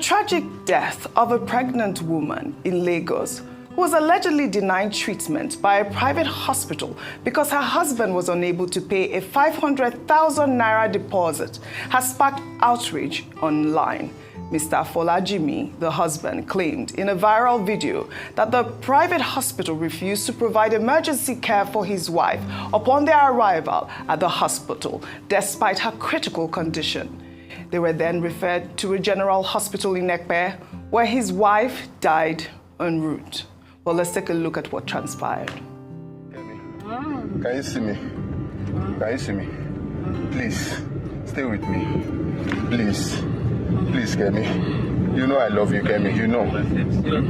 tragic death of a pregnant woman in Lagos who was allegedly denied treatment by a private hospital because her husband was unable to pay a 500,000 naira deposit has sparked outrage online. Mr. Folajimi, the husband, claimed in a viral video that the private hospital refused to provide emergency care for his wife upon their arrival at the hospital, despite her critical condition. They were then referred to a general hospital in Ekpe, where his wife died en route. Well, let's take a look at what transpired. Can you see me? Can you see me? Please, stay with me. Please. Please, Kemi. You know I love you, Kemi. You know.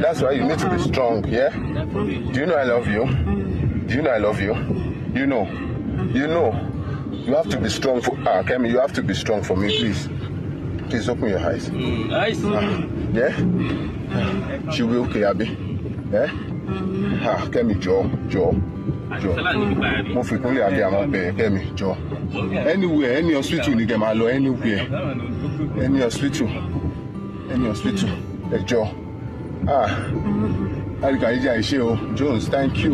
That's why you need to be strong, yeah? Do you know I love you? Do you know I love you? You know. You know. You have to be strong for... Kemi, you have to be strong for me, please. Please open your eyes. Yeah? She'll be okay, Abby. Yeah? Kemi, Joe. Mo fi kunle Abby, I'm Kemi, Joe. Anywhere, any hospital, you get my law, anywhere. Any hospital. Joe. Jones, thank you.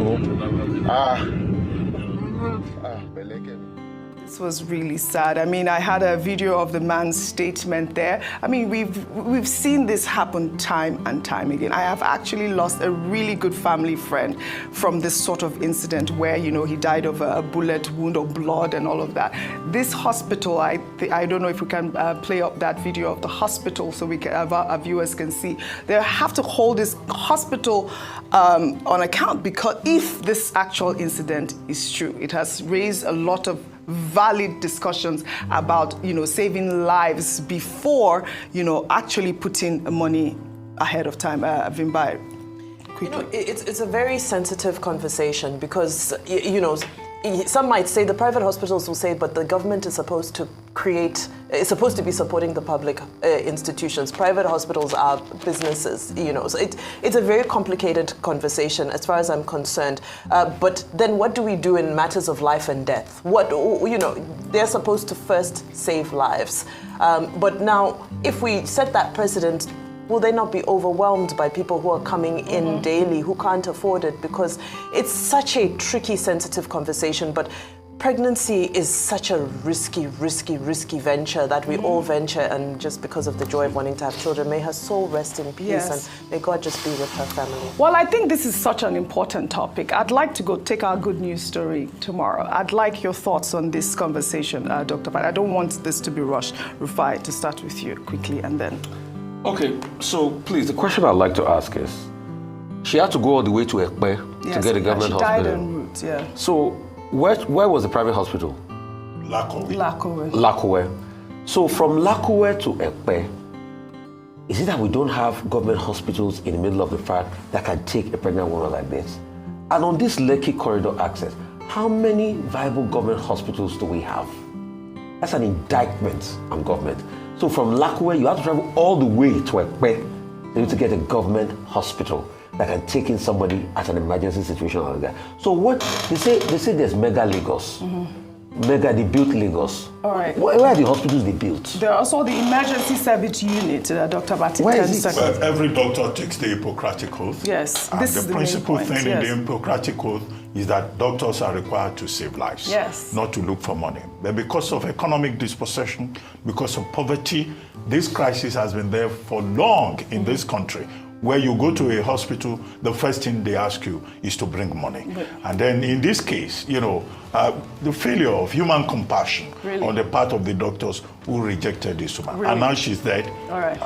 This was really sad. I mean, I had a video of the man's statement there. I mean, we've seen this happen time and time again. I have actually lost a really good family friend from this sort of incident where, you know, he died of a bullet wound or blood and all of that. This hospital, I don't know if we can play up that video of the hospital so our viewers can see. They have to hold this hospital on account because if this actual incident is true, it has raised a lot of valid discussions about, you know, saving lives before, you know, actually putting money ahead of time. Vimbai, quickly. You know, it's a very sensitive conversation because, you know, some might say, the private hospitals will say, but the government is supposed to be supporting the public institutions. Private hospitals are businesses, you know. So it's a very complicated conversation as far as I'm concerned. But then what do we do in matters of life and death? What, you know, they're supposed to first save lives. But now, if we set that precedent, will they not be overwhelmed by people who are coming in daily who can't afford it? Because it's such a tricky, sensitive conversation. But pregnancy is such a risky venture that we all venture, and just because of the joy of wanting to have children, may her soul rest in peace, yes. And may God just be with her family. Well, I think this is such an important topic. I'd like to go take our good news story tomorrow. I'd like your thoughts on this conversation, Dr. Pat. I don't want this to be rushed. Rufai, to start with you quickly, and then... Okay, so please, the question I'd like to ask is, she had to go all the way to Ekpe to get a government hospital. She died en route, yeah. So where was the private hospital? Lakowe. So from Lakowe to Ekpe, is it that we don't have government hospitals in the middle of the fire that can take a pregnant woman like this? And on this Lekki corridor access, how many viable government hospitals do we have? That's an indictment on government. So from Lakowe, you have to travel all the way to Ekpe to get a government hospital that can take in somebody at an emergency situation like that. So what they say there's mega Lagos. They built Lagos. All right. Where are the hospitals they built? There are also the emergency service unit, Dr. Batik. Where is it? Well, every doctor takes the Hippocratic Oath. Yes, and this is the principal main point, thing in the Hippocratic Oath is that doctors are required to save lives, yes, not to look for money. But because of economic dispossession, because of poverty, this crisis has been there for long in this country. Where you go to a hospital, the first thing they ask you is to bring money. And then in this case, you know, the failure of human compassion on the part of the doctors who rejected this woman. And now she's dead. All right.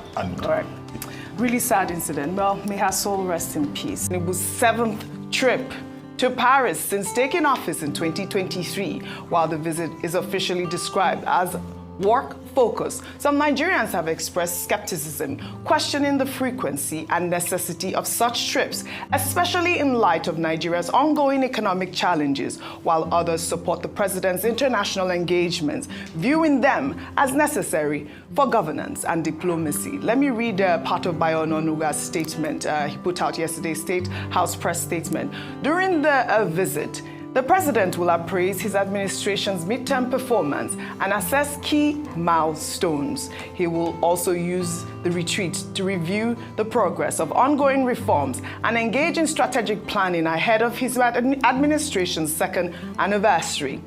Really sad incident. Well, may her soul rest in peace. It was 7th trip to Paris since taking office in 2023, while the visit is officially described as work focus. Some Nigerians have expressed skepticism, questioning the frequency and necessity of such trips, especially in light of Nigeria's ongoing economic challenges, while others support the president's international engagements, viewing them as necessary for governance and diplomacy. Let me read part of Bayo Ononuga's statement he put out yesterday, State House press statement. During the visit, The president will appraise his administration's midterm performance and assess key milestones. He will also use the retreat to review the progress of ongoing reforms and engage in strategic planning ahead of his administration's second anniversary.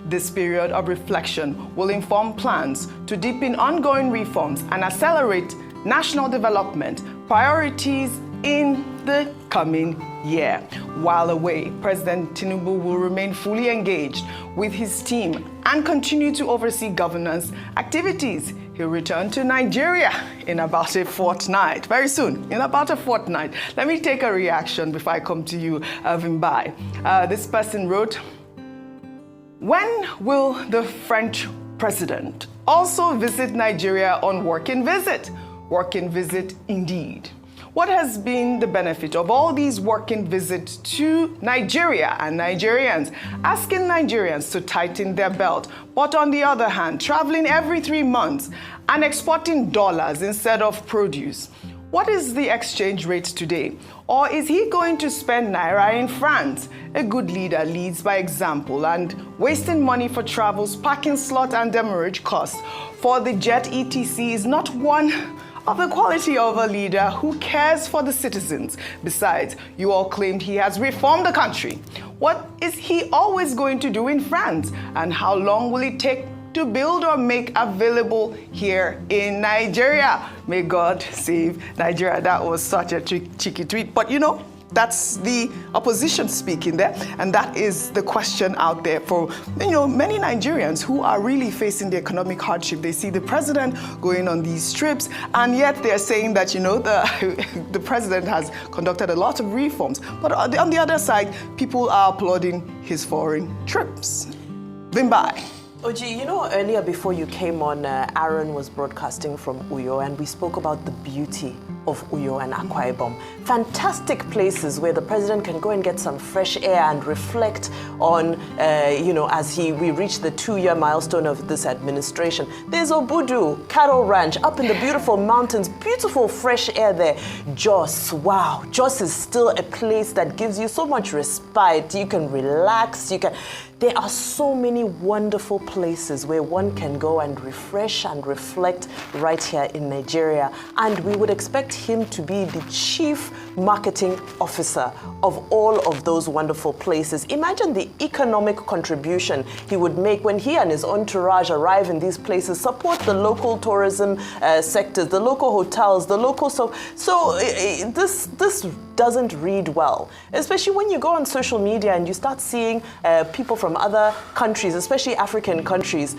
This period of reflection will inform plans to deepen ongoing reforms and accelerate national development priorities in the coming year. While away, President Tinubu will remain fully engaged with his team and continue to oversee governance activities. He'll return to Nigeria in about a fortnight, very soon, in about a fortnight. Let me take a reaction before I come to you, Vimbai. This person wrote, when will the French president also visit Nigeria on working visit? Working visit indeed. What has been the benefit of all these working visits to Nigeria and Nigerians? Asking Nigerians to tighten their belt, but on the other hand, traveling every 3 months and exporting dollars instead of produce. What is the exchange rate today? Or is he going to spend naira in France? A good leader leads by example, and wasting money for travels, parking slot and demurrage costs for the jet etc. is not one of the quality of a leader who cares for the citizens. Besides, you all claimed he has reformed the country. What is he always going to do in France? And how long will it take to build or make available here in Nigeria? May God save Nigeria. That was such a cheeky tweet, but you know, that's the opposition speaking there, and that is the question out there for many Nigerians who are really facing the economic hardship. They see the president going on these trips, and yet they're saying that the president has conducted a lot of reforms. But on the other side, people are applauding his foreign trips. Vimbai. Oji, earlier before you came on, Aaron was broadcasting from Uyo, and we spoke about the beauty of Uyo and Akwa Ibom. Fantastic places where the president can go and get some fresh air and reflect on, as we reach the 2-year milestone of this administration. There's Obudu, Cattle Ranch, up in the beautiful mountains, beautiful fresh air there. Jos, wow, Jos is still a place that gives you so much respite. You can relax, there are so many wonderful places where one can go and refresh and reflect right here in Nigeria. And we would expect him to be the chief marketing officer of all of those wonderful places. Imagine the economic contribution he would make when he and his entourage arrive in these places, support the local tourism sectors, the local hotels, the local... So this doesn't read well, especially when you go on social media and you start seeing people from other countries, especially African countries,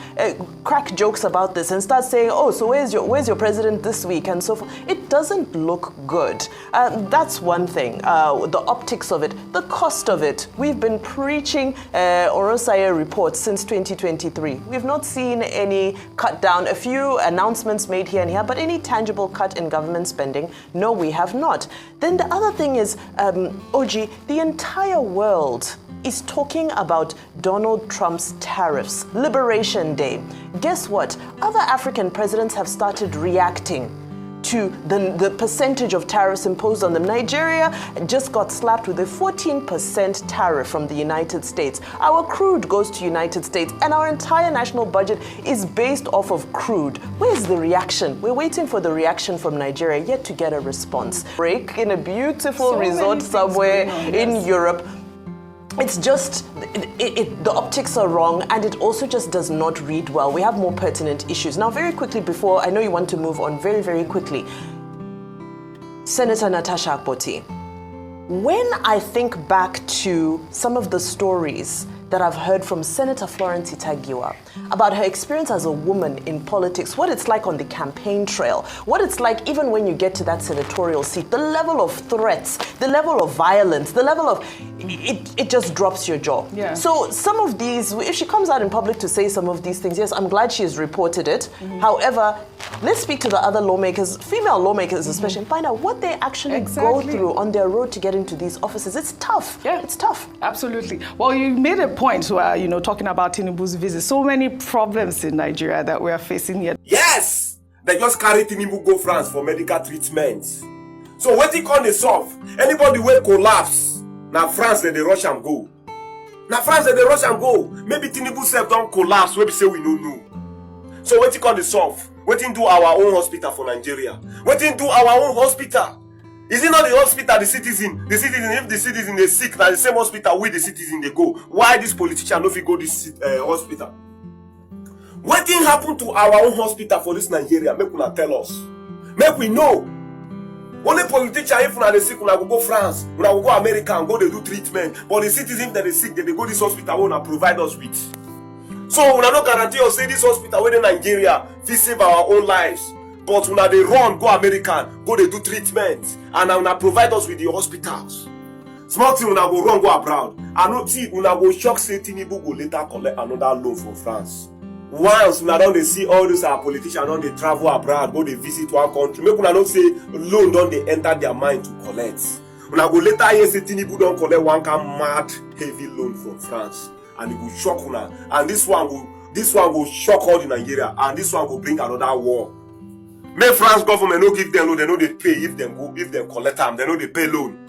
crack jokes about this and start saying, oh, so where's your president this week, and so forth. It doesn't look good. That's one thing. The optics of it, the cost of it. We've been preaching Orosaya reports since 2023. We've not seen any cut down, a few announcements made here and here, but any tangible cut in government spending? No, we have not. Then the other thing is, Oji, the entire world is talking about Donald Trump's tariffs, Liberation Day. Guess what? Other African presidents have started reacting to the percentage of tariffs imposed on them. Nigeria just got slapped with a 14% tariff from the United States. Our crude goes to United States, and our entire national budget is based off of crude. Where's the reaction? We're waiting for the reaction from Nigeria, yet to get a response. Break in a beautiful resort somewhere in Europe. It's just, the optics are wrong, and it also just does not read well. We have more pertinent issues. Now, very quickly before, I know you want to move on, very, very quickly. Senator Natasha Akpoti, when I think back to some of the stories that I've heard from Senator Florence Itagiwa about her experience as a woman in politics, what it's like on the campaign trail, what it's like even when you get to that senatorial seat, the level of threats, the level of violence, the level of, it just drops your jaw. Yeah. So some of these, if she comes out in public to say some of these things, yes, I'm glad she has reported it. Mm-hmm. However, let's speak to the other lawmakers, female lawmakers especially, and find out what they actually go through on their road to get into these offices. It's tough. Yeah, it's tough. Absolutely. Well, you made a point where, talking about Tinubu's visit, so many problems in Nigeria that we are facing here. Yes! They just carry Tinubu go France for medical treatment. So what they call the solve? Anybody will collapse. Now France, then they rush and go. Now France they rush and go. Maybe Tinubu self don't collapse. Where we say we don't know. So waiting on the solve. Waiting do our own hospital for Nigeria. Waiting do our own hospital. Is it not the hospital the citizen? The citizen, if the citizen is sick, now the same hospital with the citizen they go. Why this politician no fit go this hospital? What thing happen to our own hospital for this Nigeria? Make una tell us. Make we know. Only politician if una dey sick, una go France, una go America and go they do treatment. But the citizen that is sick, they go this hospital una provide us with. So una no guarantee us say this hospital within Nigeria fit save our own lives. But una they run, go American, go they do treatment, and una provide us with the hospitals. Small thing una go run, go abroad. And not see una go shock say Tinubu go later collect another loan from France. Once una don dey see all those our politicians don dey travel abroad, go dey visit one country, make una know say loan don dey enter their mind to collect. Una go later hear say Tinubu don collect one kind mad heavy loan from France, and e go shock una. And this one go shock all the Nigeria, and this one go bring another war. Make France government no give them loan, they no dey pay if them collect am, they no dey pay loan.